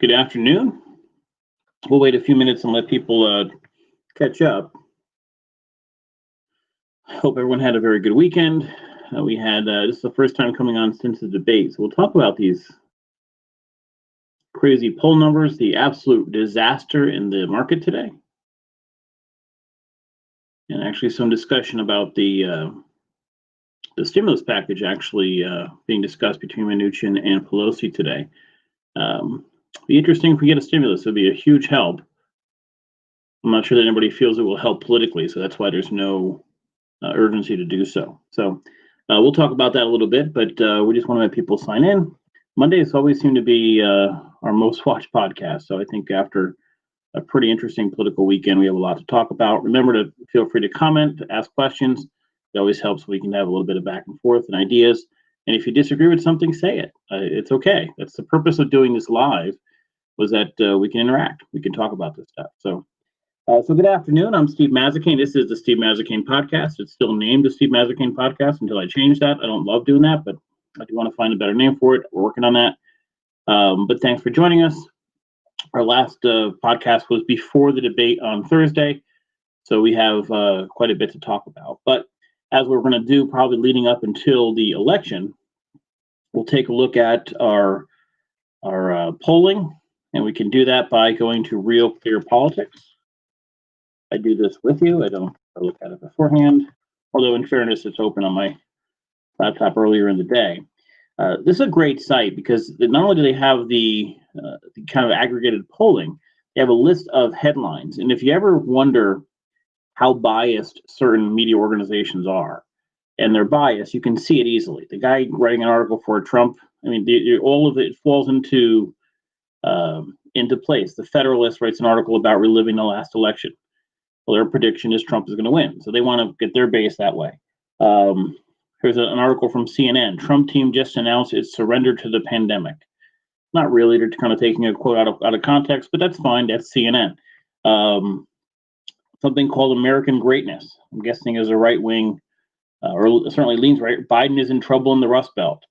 Good afternoon. We'll wait a few minutes and let people catch up. Hope everyone had a very good weekend. We had this is the first time coming on since the debate, so we'll talk about these crazy poll numbers, the absolute disaster in the market today, and actually some discussion about the stimulus package actually being discussed between Mnuchin and Pelosi today. Be interesting if we get a stimulus. It would be a huge help. I'm not sure that anybody feels it will help politically, so that's why there's no urgency to do so. So we'll talk about that a little bit, but we just want to have people sign in. Mondays always seem to be our most watched podcast, so I think after a pretty interesting political weekend, we have a lot to talk about. Remember to feel free to comment, to ask questions. It always helps. We can have a little bit of back and forth and ideas. And if you disagree with something, say it. It's okay. That's the purpose of doing this live, was that we can interact. We can talk about this stuff. So good afternoon. I'm Steve Mazzacane. This is the Steve Mazzacane Podcast. It's still named the Steve Mazzacane Podcast until I change that. I don't love doing that, but I do want to find a better name for it. We're working on that. But thanks for joining us. Our last podcast was before the debate on Thursday, so we have quite a bit to talk about. But as we're going to do probably leading up until the election, we'll take a look at our polling, and we can do that by going to Real Clear Politics. I do this with you. I don't look at it beforehand, although in fairness, it's open on my laptop earlier in the day. This is a great site because not only do they have the kind of aggregated polling, they have a list of headlines. And if you ever wonder how biased certain media organizations are, and they're biased, you can see it easily. The guy writing an article for Trump, I mean, all of it falls into place. The Federalist writes an article about reliving the last election. Well, their prediction is Trump is going to win, so they want to get their base that way. Here's an article from CNN. Trump team just announced its surrender to the pandemic. Not really, they're kind of taking a quote out of context, but that's fine. That's CNN. Something called American Greatness. I'm guessing is a right wing, or certainly leans right. Biden is in trouble in the Rust Belt.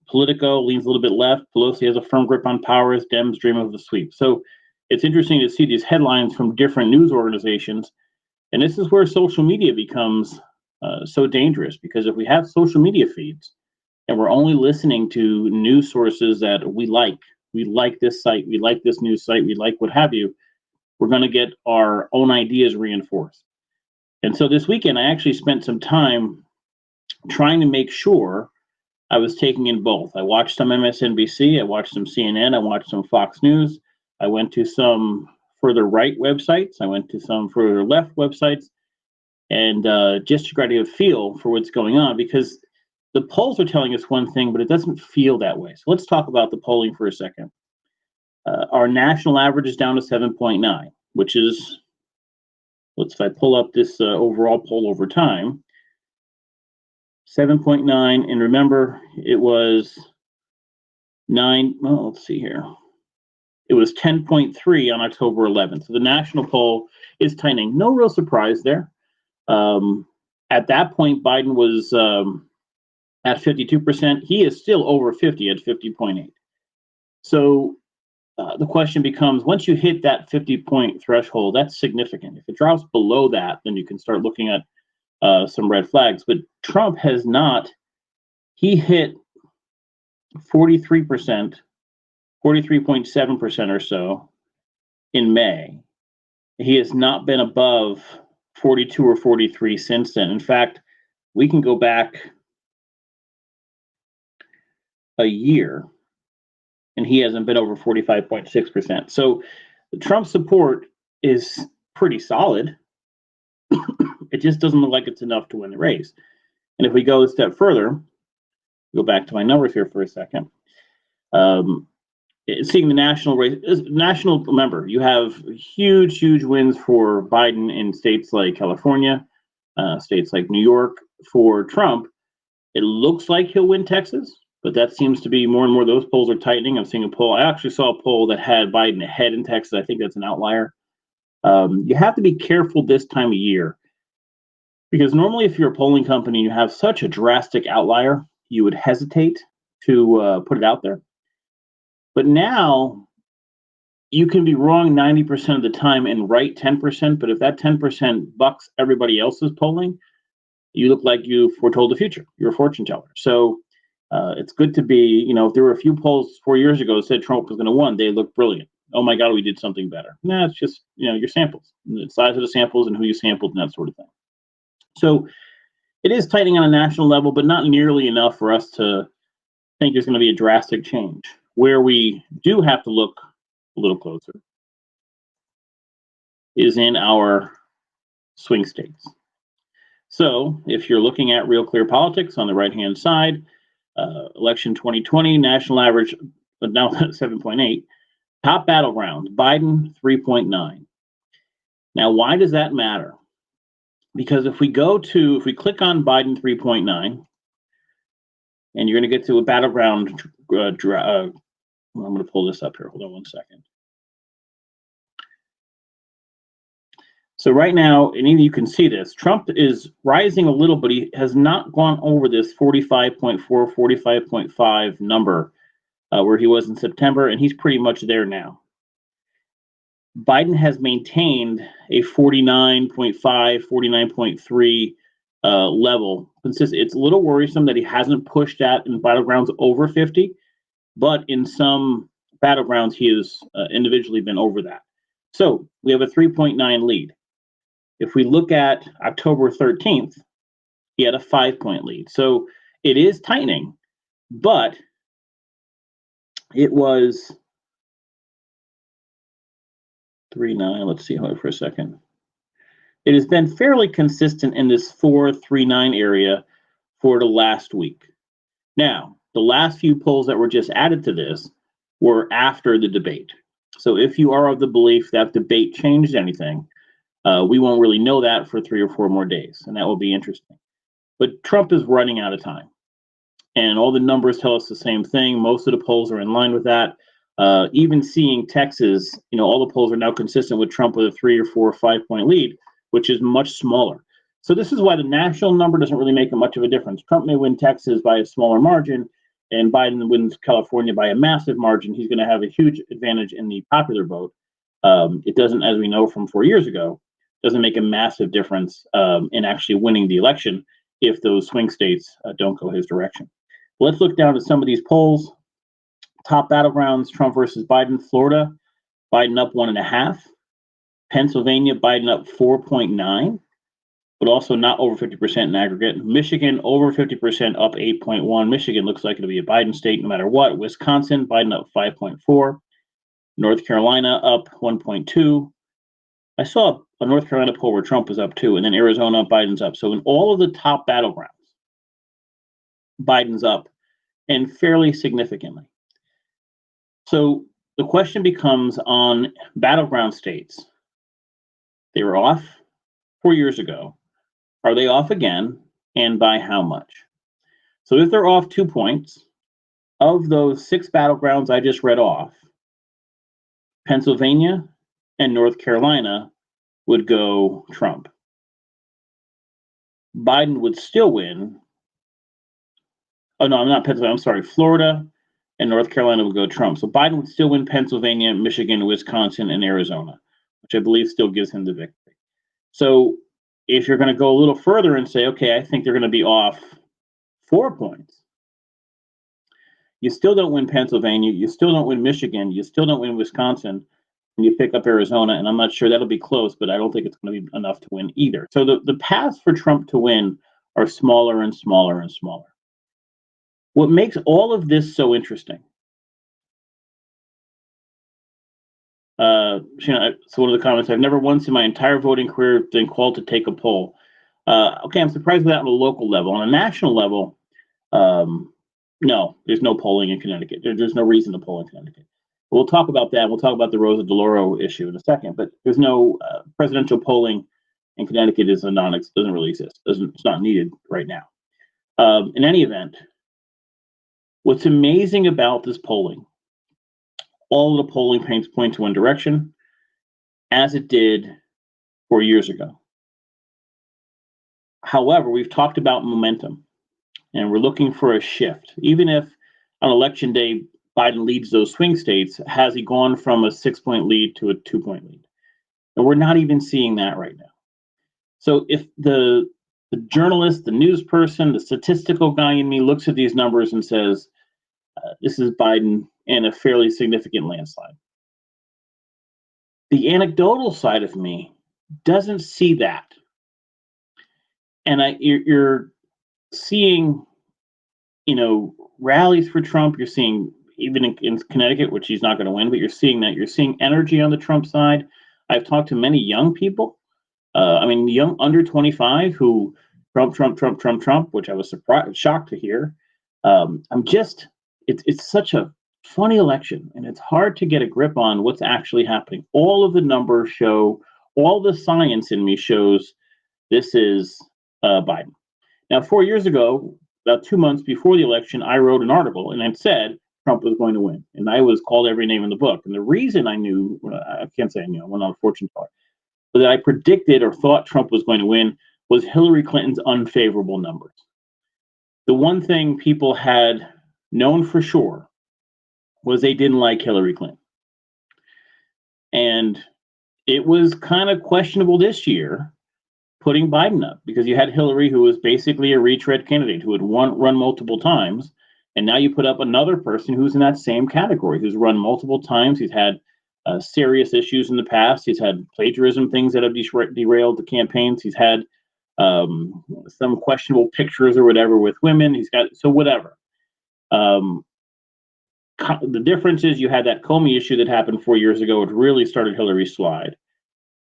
Politico leans a little bit left. Pelosi has a firm grip on power as Dems dream of the sweep. So it's interesting to see these headlines from different news organizations. And this is where social media becomes so dangerous, because if we have social media feeds and we're only listening to news sources that we like this site, we like this news site, we like what have you, we're going to get our own ideas reinforced. And so this weekend, I actually spent some time trying to make sure I was taking in both. I watched some MSNBC, I watched some CNN, I watched some Fox News. I went to some further right websites. I went to some further left websites, and just to try to get a feel for what's going on, because the polls are telling us one thing, but it doesn't feel that way. So let's talk about the polling for a second. Our national average is down to 7.9, which is, if I pull up this overall poll over time, 7.9, and remember, it was 9, well, let's see here. It was 10.3 on October 11th. So the national poll is tightening. No real surprise there. At that point, Biden was at 52%. He is still over 50 at 50.8. So the question becomes, once you hit that 50-point threshold, that's significant. If it drops below that, then you can start looking at some red flags. But Trump has not. He hit 43%. 43.7% or so in May. He has not been above 42 or 43 since then. In fact, we can go back a year and he hasn't been over 45.6%. So the Trump support is pretty solid. It just doesn't look like it's enough to win the race. And if we go a step further, go back to my numbers here for a second. Seeing the national race, remember, you have huge wins for Biden in states like California, states like New York. For Trump, it looks like he'll win Texas, but that seems to be more and more, those polls are tightening. I'm seeing a poll. I actually saw a poll that had Biden ahead in Texas. I think that's an outlier. You have to be careful this time of year, because normally if you're a polling company and you have such a drastic outlier, you would hesitate to put it out there. But now you can be wrong 90% of the time and right 10%, but if that 10% bucks everybody else's polling, you look like you foretold the future. You're a fortune teller. So it's good to be, if there were a few polls 4 years ago that said Trump was going to win, they look brilliant. Oh my God, we did something better. Nah, it's just, your samples, the size of the samples and who you sampled and that sort of thing. So it is tightening on a national level, but not nearly enough for us to think there's going to be a drastic change. Where we do have to look a little closer is in our swing states. So if you're looking at Real Clear Politics on the right-hand side, election 2020, national average, now 7.8. Top battlegrounds, Biden 3.9. Now, why does that matter? Because if we click on Biden 3.9, and you're going to get to a battleground, I'm going to pull this up here. Hold on one second. So right now, and even you can see this, Trump is rising a little, but he has not gone over this 45.4, 45.5 number where he was in September, and he's pretty much there now. Biden has maintained a 49.5, 49.3 level. It's a little worrisome that he hasn't pushed that in battlegrounds over 50, but in some battlegrounds, he has individually been over that. So we have a 3.9 lead. If we look at October 13th, he had a 5-point lead. So it is tightening, but it was 3.9. Let's see, hold on for a second. It has been fairly consistent in this 4.39 area for the last week. Now, the last few polls that were just added to this were after the debate. So if you are of the belief that debate changed anything, we won't really know that for 3 or 4 more days, and that will be interesting. But Trump is running out of time, and all the numbers tell us the same thing. Most of the polls are in line with that. Even seeing Texas, all the polls are now consistent with Trump with a 3 or 4 or 5-point lead, which is much smaller. So this is why the national number doesn't really make much of a difference. Trump may win Texas by a smaller margin, and Biden wins California by a massive margin. He's going to have a huge advantage in the popular vote. It doesn't, as we know from 4 years ago, doesn't make a massive difference in actually winning the election if those swing states don't go his direction. Let's look down at some of these polls. Top battlegrounds, Trump versus Biden. Florida, Biden up 1.5. Pennsylvania, Biden up 4.9, but also not over 50% in aggregate. Michigan, over 50%, up 8.1. Michigan looks like it'll be a Biden state no matter what. Wisconsin, Biden up 5.4. North Carolina, up 1.2. I saw a North Carolina poll where Trump was up 2, and then Arizona, Biden's up. So in all of the top battlegrounds, Biden's up, and fairly significantly. So the question becomes on battleground states. They were off 4 years ago. Are they off again, and by how much? So if they're off 2 points, of those 6 battlegrounds I just read off, Pennsylvania and North Carolina would go Trump. Biden would still win. Oh, no, I'm not Pennsylvania. I'm sorry. Florida and North Carolina would go Trump. So Biden would still win Pennsylvania, Michigan, Wisconsin, and Arizona, which I believe still gives him the victory. So if you're going to go a little further and say, okay, I think they're going to be off 4 points, you still don't win Pennsylvania, you still don't win Michigan, you still don't win Wisconsin, and you pick up Arizona, and I'm not sure that'll be close, but I don't think it's going to be enough to win either. So the paths for Trump to win are smaller and smaller and smaller. What makes all of this so interesting, so one of the comments, I've never once in my entire voting career been called to take a poll. Okay, I'm surprised with that on a local level. On a national level, no, there's no polling in Connecticut. There's no reason to poll in Connecticut. We'll talk about that. We'll talk about the Rosa DeLauro issue in a second, but there's no presidential polling in Connecticut doesn't really exist. It's not needed right now. In any event, what's amazing about this polling, all of the polling point to one direction, as it did 4 years ago. However, we've talked about momentum, and we're looking for a shift. Even if on election day, Biden leads those swing states, has he gone from a 6-point lead to a 2-point lead? And we're not even seeing that right now. So if the journalist, the news person, the statistical guy in me looks at these numbers and says, this is Biden in a fairly significant landslide, the anecdotal side of me doesn't see that. And you're seeing, rallies for Trump. You're seeing, even in Connecticut, which he's not going to win, but you're seeing that. You're seeing energy on the Trump side. I've talked to many young people, young under 25 who Trump, which I was shocked to hear. It's such a funny election, and it's hard to get a grip on what's actually happening. All of the numbers show, all the science in me shows this is Biden. Now, 4 years ago, about 2 months before the election, I wrote an article and it said Trump was going to win. And I was called every name in the book. And the reason I knew, I can't say I knew, I went on a fortune teller, but that I predicted or thought Trump was going to win was Hillary Clinton's unfavorable numbers. The one thing people had known for sure was they didn't like Hillary Clinton. And it was kind of questionable this year putting Biden up, because you had Hillary, who was basically a retread candidate who had run multiple times. And now you put up another person who's in that same category, who's run multiple times. He's had serious issues in the past. He's had plagiarism things that have derailed the campaigns. He's had some questionable pictures or whatever with women. He's got, so whatever. The difference is you had that Comey issue that happened 4 years ago, which really started Hillary's slide.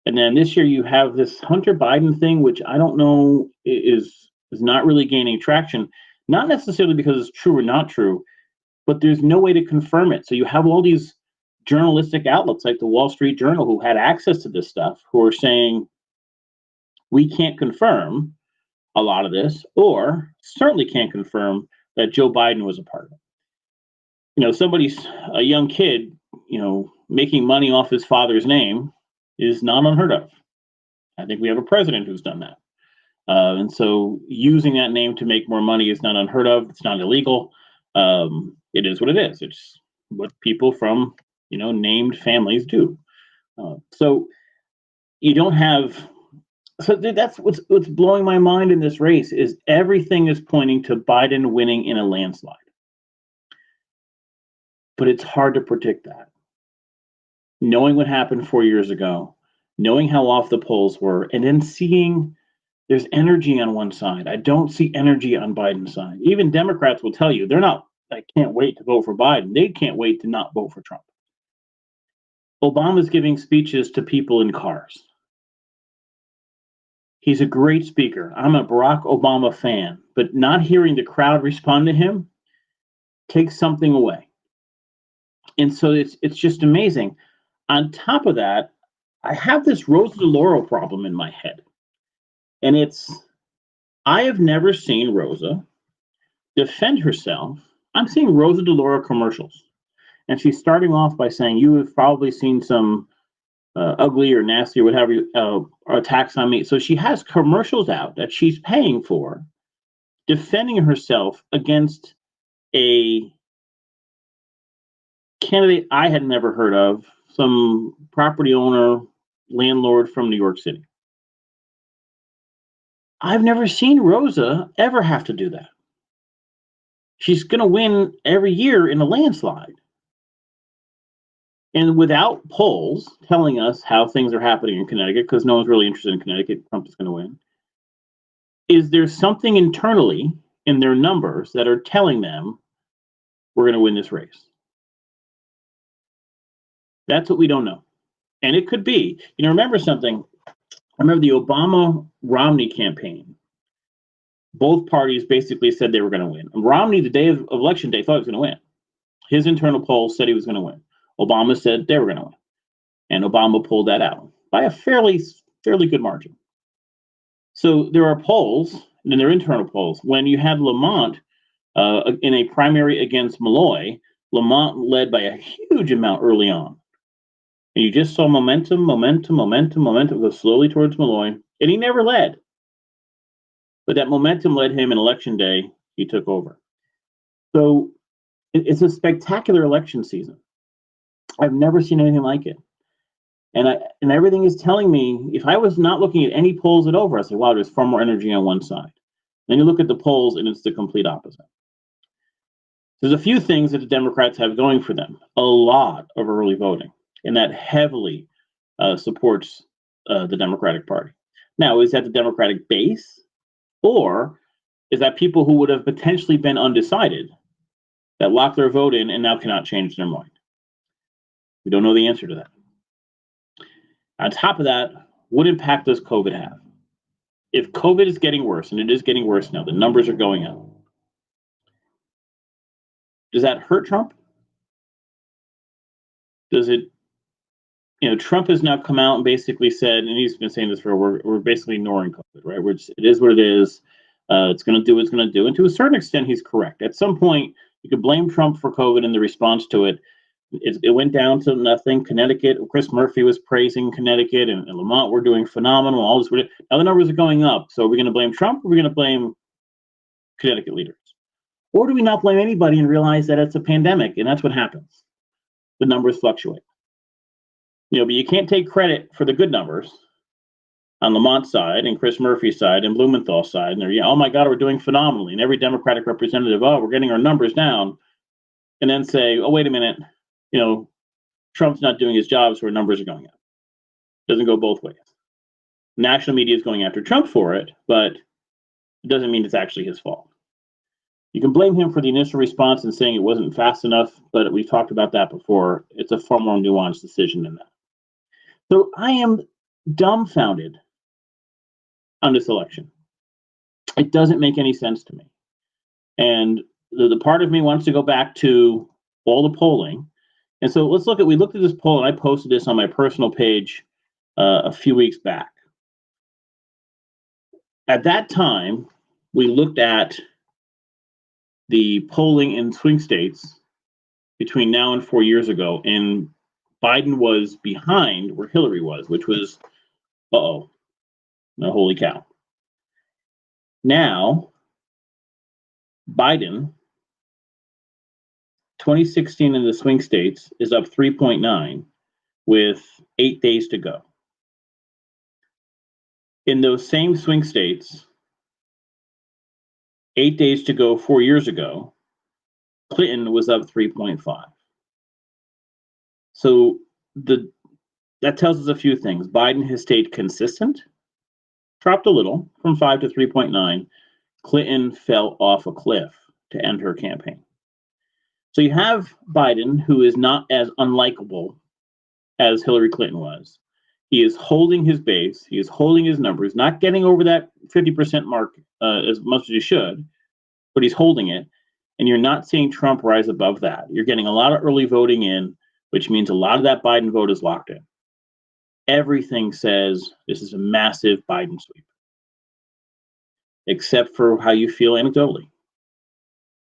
And then this year you have this Hunter Biden thing, which I don't know is not really gaining traction, not necessarily because it's true or not true, but there's no way to confirm it. So you have all these journalistic outlets like the Wall Street Journal, who had access to this stuff, who are saying, we can't confirm a lot of this, or certainly can't confirm that Joe Biden was a part of it. A young kid, making money off his father's name is not unheard of. I think we have a president who's done that. And so using that name to make more money is not unheard of. It's not illegal. It is what it is. It's what people from, named families do. So you don't have, so that's what's blowing my mind in this race is everything is pointing to Biden winning in a landslide. But it's hard to predict that. Knowing what happened 4 years ago, knowing how off the polls were, and then seeing there's energy on one side. I don't see energy on Biden's side. Even Democrats will tell you I can't wait to vote for Biden. They can't wait to not vote for Trump. Obama's giving speeches to people in cars. He's a great speaker. I'm a Barack Obama fan, but not hearing the crowd respond to him takes something away. And so it's just amazing. On top of that, I have this Rosa DeLauro problem in my head. And I have never seen Rosa defend herself. I'm seeing Rosa DeLauro commercials. And she's starting off by saying, you have probably seen some ugly or nasty or whatever attacks on me. So she has commercials out that she's paying for, defending herself against a candidate I had never heard of, some property owner, landlord from New York City. I've never seen Rosa ever have to do that. She's going to win every year in a landslide. And without polls telling us how things are happening in Connecticut, because no one's really interested in Connecticut, Trump is going to win, is there something internally in their numbers that are telling them we're going to win this race? That's what we don't know. And it could be, remember something. I remember the Obama-Romney campaign. Both parties basically said they were going to win. And Romney, the day of election day, thought he was going to win. His internal polls said he was going to win. Obama said they were going to win. And Obama pulled that out by a fairly good margin. So there are polls, and there are internal polls. When you had Lamont in a primary against Malloy, Lamont led by a huge amount early on. And you just saw momentum go slowly towards Malloy, and he never led. But that momentum led him in election day, he took over. So It's a spectacular election season. I've never seen anything like it. And everything is telling me, if I was not looking at any polls at over, I say, wow, there's far more energy on one side. Then you look at the polls and it's the complete opposite. There's a few things that the Democrats have going for them. A lot of early voting, and that heavily supports the Democratic Party. Now, is that the Democratic base, or is that people who would have potentially been undecided that locked their vote in and now cannot change their mind? We don't know the answer to that. On top of that, what impact does COVID have? If COVID is getting worse, and it is getting worse now, the numbers are going up, does that hurt Trump? Does it, Trump has now come out and basically said, and he's been saying this for, we're basically ignoring COVID, right? It is what it is. It's going to do what it's going to do. And to a certain extent, he's correct. At some point, you could blame Trump for COVID and the response to it. It went down to nothing. Connecticut, Chris Murphy was praising Connecticut, and Lamont were doing phenomenal. All this, now the numbers are going up. So are we going to blame Trump, or are we going to blame Connecticut leaders? Or do we not blame anybody and realize that it's a pandemic, and that's what happens? The numbers fluctuate. But you can't take credit for the good numbers on Lamont's side and Chris Murphy's side and Blumenthal's side. And they're, oh my God, we're doing phenomenally. And every Democratic representative, oh, we're getting our numbers down. And then say, oh, wait a minute, Trump's not doing his job, so our numbers are going up. Doesn't go both ways. National media is going after Trump for it, but it doesn't mean it's actually his fault. You can blame him for the initial response and saying it wasn't fast enough, but we've talked about that before. It's a far more nuanced decision than that. So I am dumbfounded on this election. It doesn't make any sense to me. And the part of me wants to go back to all the polling. And so we looked at this poll, and I posted this on my personal page a few weeks back. At that time, we looked at the polling in swing states between now and 4 years ago, and Biden was behind where Hillary was, which was, no, holy cow. Now, Biden, 2016 in the swing states, is up 3.9 with 8 days to go. In those same swing states, 8 days to go 4 years ago, Clinton was up 3.5. So that tells us a few things. Biden has stayed consistent, dropped a little from 5 to 3.9. Clinton fell off a cliff to end her campaign. So you have Biden, who is not as unlikable as Hillary Clinton was. He is holding his base. He is holding his numbers, not getting over that 50% mark as much as he should, but he's holding it. And you're not seeing Trump rise above that. You're getting a lot of early voting in, which means a lot of that Biden vote is locked in. Everything says this is a massive Biden sweep, except for how you feel anecdotally.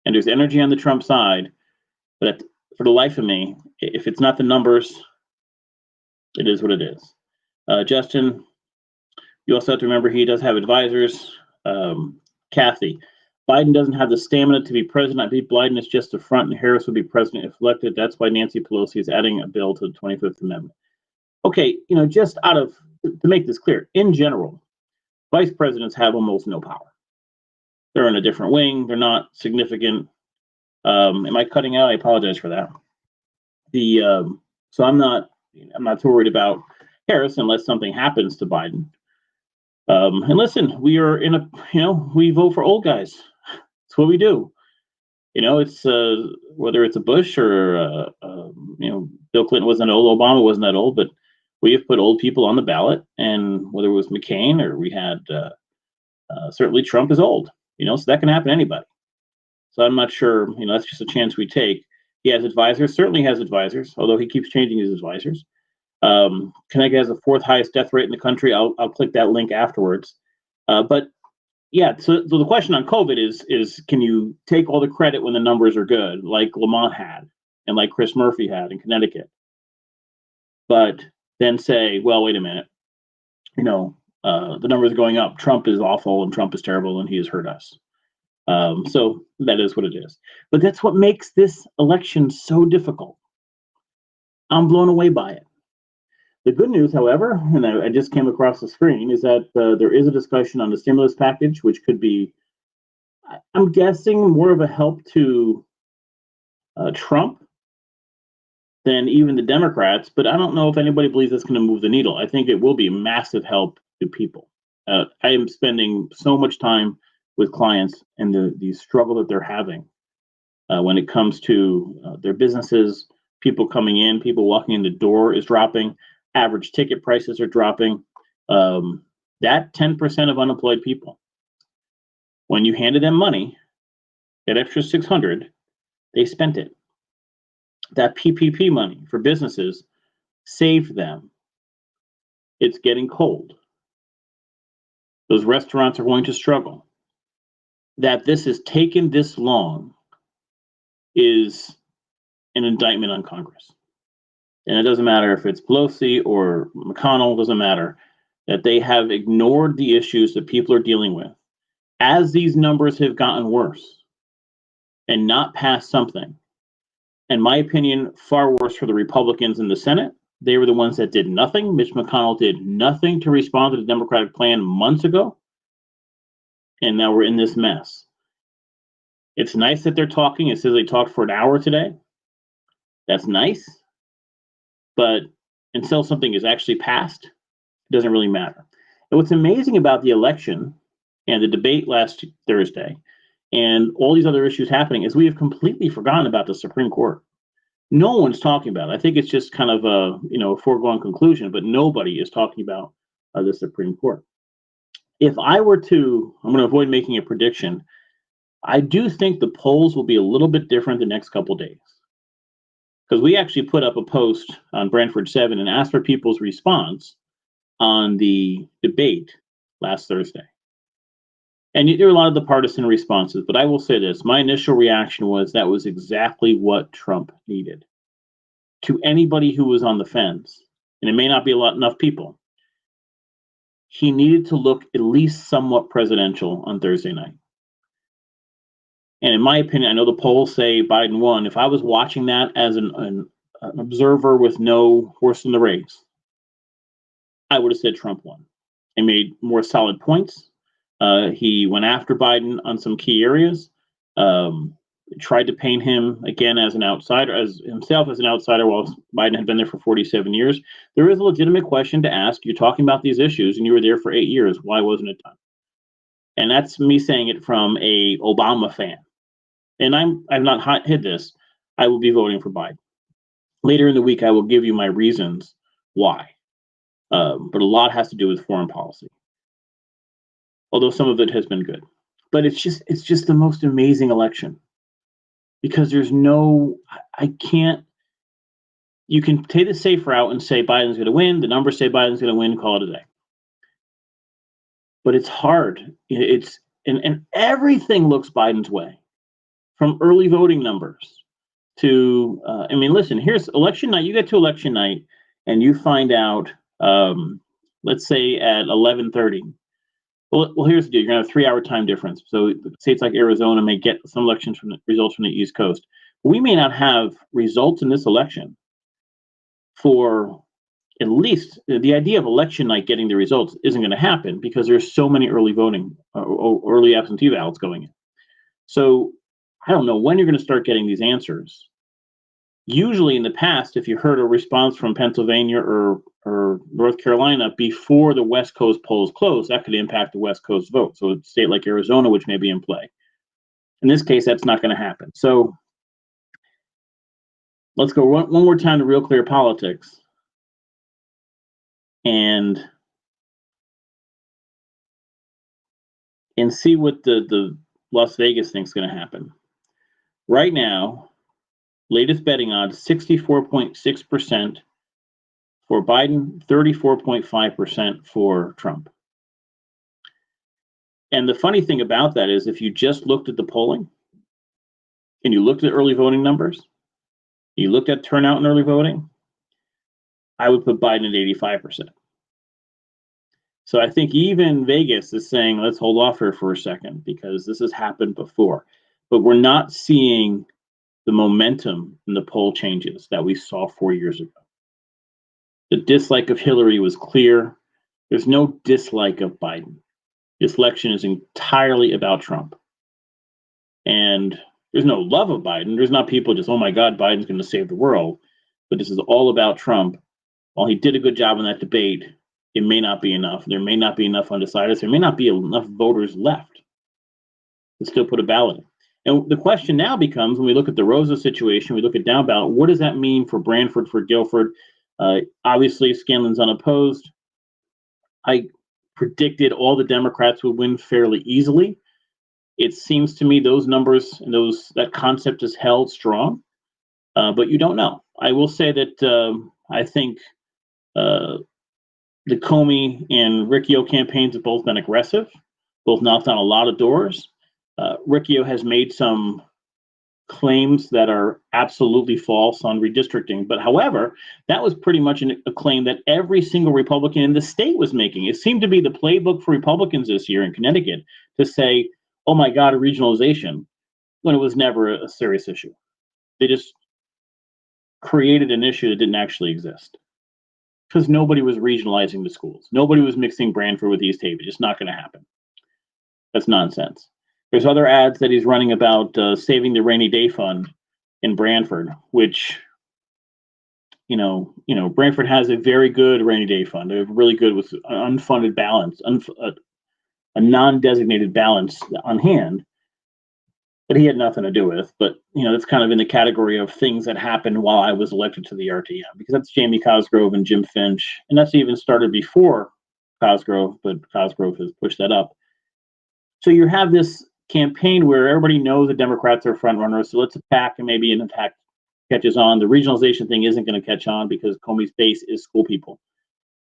And there's energy on the Trump side, but for the life of me, if it's not the numbers, it is what it is. Justin, you also have to remember he does have advisors. Kathy, Biden doesn't have the stamina to be president. I beat Biden is just the front, and Harris would be president if elected. That's why Nancy Pelosi is adding a bill to the 25th Amendment. Okay, just to make this clear, in general, vice presidents have almost no power. They're in a different wing. They're not significant. Am I cutting out? I apologize for that. So I'm not too worried about Harris unless something happens to Biden. And listen, we are in we vote for old guys. It's what we do. It's whether it's a Bush or Bill Clinton wasn't old, Obama wasn't that old, but we have put old people on the ballot, and whether it was McCain or we had certainly Trump is old. So that can happen to anybody. So I'm not sure. That's just a chance we take. He has advisors. Certainly has advisors, although he keeps changing his advisors. Connecticut has the 4th highest death rate in the country. I'll click that link afterwards. But yeah, so the question on COVID is can you take all the credit when the numbers are good, like Lamont had and like Chris Murphy had in Connecticut, but then say, well, wait a minute, the numbers are going up. Trump is awful and Trump is terrible and he has hurt us. So that is what it is. But that's what makes this election so difficult. I'm blown away by it. The good news, however, and I just came across the screen, is that there is a discussion on the stimulus package, which could be, I'm guessing, more of a help to Trump than even the Democrats. But I don't know if anybody believes that's going to move the needle. I think it will be massive help to people. I am spending so much time with clients and the struggle that they're having when it comes to their businesses, people coming in, people walking in the door is dropping, average ticket prices are dropping. That 10% of unemployed people, when you handed them money, that extra 600, they spent it. That PPP money for businesses saved them. It's getting cold. Those restaurants are going to struggle. That this has taken this long is an indictment on Congress. And it doesn't matter if it's Pelosi or McConnell, doesn't matter, that they have ignored the issues that people are dealing with as these numbers have gotten worse and not passed something. In my opinion, far worse for the Republicans in the Senate. They were the ones that did nothing. Mitch McConnell did nothing to respond to the Democratic plan months ago. And now we're in this mess. It's nice that they're talking. It says they talked for an hour today. That's nice. But until something is actually passed, it doesn't really matter. And what's amazing about the election and the debate last Thursday and all these other issues happening is we have completely forgotten about the Supreme Court. No one's talking about it. I think it's just kind of a foregone conclusion, but nobody is talking about the Supreme Court. If I were to, I'm going to avoid making a prediction. I do think the polls will be a little bit different the next couple of days. Because we actually put up a post on Brantford 7 and asked for people's response on the debate last Thursday. And there were a lot of the partisan responses, but I will say this. My initial reaction was that was exactly what Trump needed. To anybody who was on the fence, and it may not be enough people, he needed to look at least somewhat presidential on Thursday night. And in my opinion, I know the polls say Biden won. If I was watching that as an observer with no horse in the race, I would have said Trump won. He made more solid points. He went after Biden on some key areas. Tried to paint him again as an outsider, as himself as an outsider, while Biden had been there for 47 years. There is a legitimate question to ask. You're talking about these issues, and you were there for 8 years. Why wasn't it done? And that's me saying it from a Obama fan. And I've not hid this. I will be voting for Biden. Later in the week, I will give you my reasons why. But a lot has to do with foreign policy. Although some of it has been good. But it's just the most amazing election. Because there's no, you can take the safe route and say Biden's going to win. The numbers say Biden's going to win, call it a day. But it's hard. And everything looks Biden's way. From early voting numbers to, listen, here's election night. You get to election night and you find out, let's say at 11:30. Well, here's the deal. You're going to have a 3-hour time difference. So states like Arizona may get some elections from the results from the East Coast. We may not have results in this election for at least the idea of election night getting the results isn't going to happen because there's so many early voting or early absentee ballots going in. So I don't know when you're going to start getting these answers. Usually in the past, if you heard a response from Pennsylvania or North Carolina before the West Coast polls close, that could impact the West Coast vote. So a state like Arizona, which may be in play. In this case, that's not going to happen. So let's go one more time to Real Clear Politics. And see what the Las Vegas thinks is going to happen. Right now, latest betting odds, 64.6% for Biden, 34.5% for Trump. And the funny thing about that is if you just looked at the polling and you looked at early voting numbers, you looked at turnout in early voting, I would put Biden at 85%. So I think even Vegas is saying, let's hold off here for a second because this has happened before. But we're not seeing the momentum in the poll changes that we saw 4 years ago. The dislike of Hillary was clear. There's no dislike of Biden. This election is entirely about Trump. And there's no love of Biden. There's not people just, oh my God, Biden's going to save the world. But this is all about Trump. While he did a good job in that debate, it may not be enough. There may not be enough undecideds. There may not be enough voters left to still put a ballot in. And the question now becomes, when we look at the Rosa situation, we look at down ballot, what does that mean for Branford, for Guilford? Obviously, Scanlon's unopposed. I predicted all the Democrats would win fairly easily. It seems to me those numbers and that concept is held strong, but you don't know. I will say that I think the Comey and Riccio campaigns have both been aggressive, both knocked on a lot of doors. Riccio has made some claims that are absolutely false on redistricting. But however, that was pretty much a claim that every single Republican in the state was making. It seemed to be the playbook for Republicans this year in Connecticut to say, oh my God, a regionalization, when it was never a serious issue. They just created an issue that didn't actually exist because nobody was regionalizing the schools. Nobody was mixing Branford with East Haven. It's not going to happen. That's nonsense. There's other ads that he's running about saving the rainy day fund in Branford, which, Branford has a very good rainy day fund. They're really good with an unfunded balance, a non-designated balance on hand that he had nothing to do with. But, that's kind of in the category of things that happened while I was elected to the RTM, because that's Jamie Cosgrove and Jim Finch. And that's even started before Cosgrove, but Cosgrove has pushed that up. So you have this campaign where everybody knows the Democrats are front runners, so let's attack, and maybe an attack catches on. The regionalization thing isn't going to catch on because Comey's base is school people.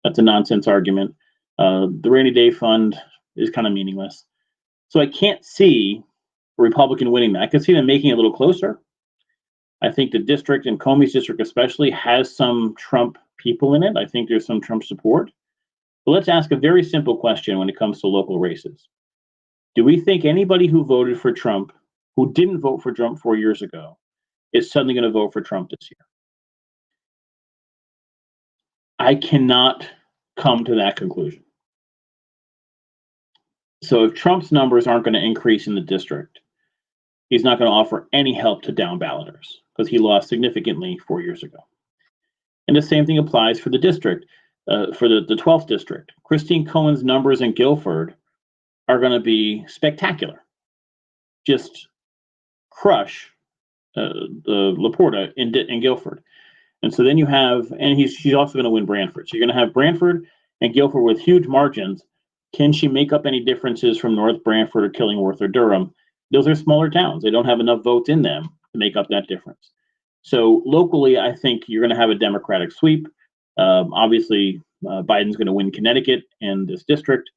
That's a nonsense argument. The rainy day fund is kind of meaningless. So I can't see a Republican winning that. I can see them making it a little closer. I think the district, and Comey's district especially, has some Trump people in it. I think there's some Trump support. But let's ask a very simple question when it comes to local races. Do we think anybody who voted for Trump, who didn't vote for Trump 4 years ago, is suddenly going to vote for Trump this year? I cannot come to that conclusion. So if Trump's numbers aren't going to increase in the district, he's not going to offer any help to down balloters because he lost significantly 4 years ago. And the same thing applies for the district, for the 12th district. Christine Cohen's numbers in Guilford are going to be spectacular. Just crush Laporta in Guilford. And so then you have, and she's also going to win Branford. So you're going to have Branford and Guilford with huge margins. Can she make up any differences from North Branford or Killingworth or Durham? Those are smaller towns. They don't have enough votes in them to make up that difference. So locally, I think you're going to have a Democratic sweep. Obviously, Biden's going to win Connecticut and this district.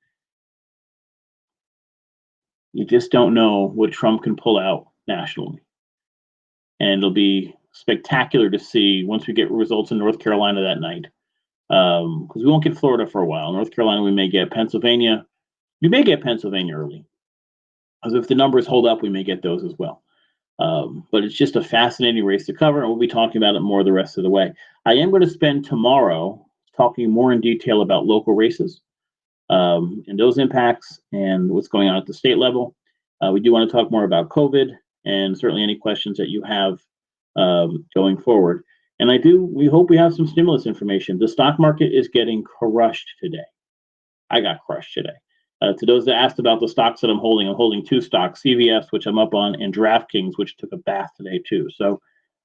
You just don't know what Trump can pull out nationally. And it'll be spectacular to see once we get results in North Carolina that night. Because we won't get Florida for a while. North Carolina, we may get Pennsylvania. We may get Pennsylvania early. Because if the numbers hold up, we may get those as well. But it's just a fascinating race to cover, and we'll be talking about it more the rest of the way. I am going to spend tomorrow talking more in detail about local races. And those impacts and what's going on at the state level. We do want to talk more about COVID and certainly any questions that you have going forward. And we hope we have some stimulus information. The stock market is getting crushed today. I got crushed today. To those that asked about the stocks that I'm holding two stocks, CVS, which I'm up on, and DraftKings, which took a bath today too. So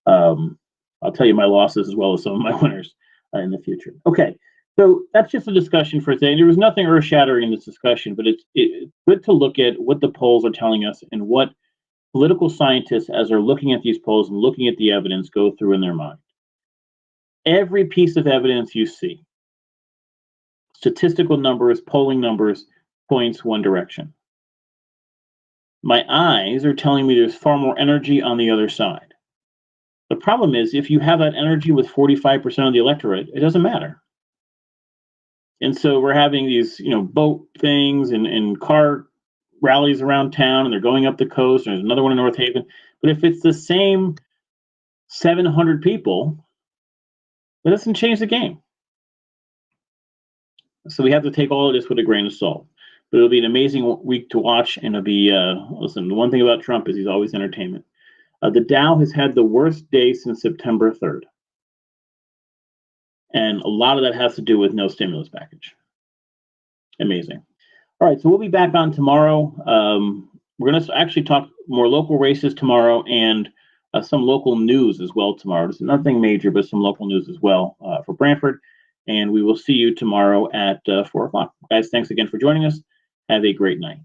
I'll tell you my losses as well as some of my winners in the future. Okay. So that's just a discussion for today. There was nothing earth-shattering in this discussion, but it's good to look at what the polls are telling us and what political scientists, as they're looking at these polls and looking at the evidence, go through in their mind. Every piece of evidence you see, statistical numbers, polling numbers, points one direction. My eyes are telling me there's far more energy on the other side. The problem is, if you have that energy with 45% of the electorate, it doesn't matter. And so we're having these, boat things and car rallies around town, and they're going up the coast. And there's another one in North Haven. But if it's the same 700 people, it doesn't change the game. So we have to take all of this with a grain of salt. But it'll be an amazing week to watch, and it'll be, listen, the one thing about Trump is he's always entertainment. The Dow has had the worst day since September 3rd. And a lot of that has to do with no stimulus package. Amazing. All right, so we'll be back on tomorrow. We're going to actually talk more local races tomorrow and some local news as well tomorrow. There's nothing major, but some local news as well for Brantford. And we will see you tomorrow at 4 o'clock. Guys, thanks again for joining us. Have a great night.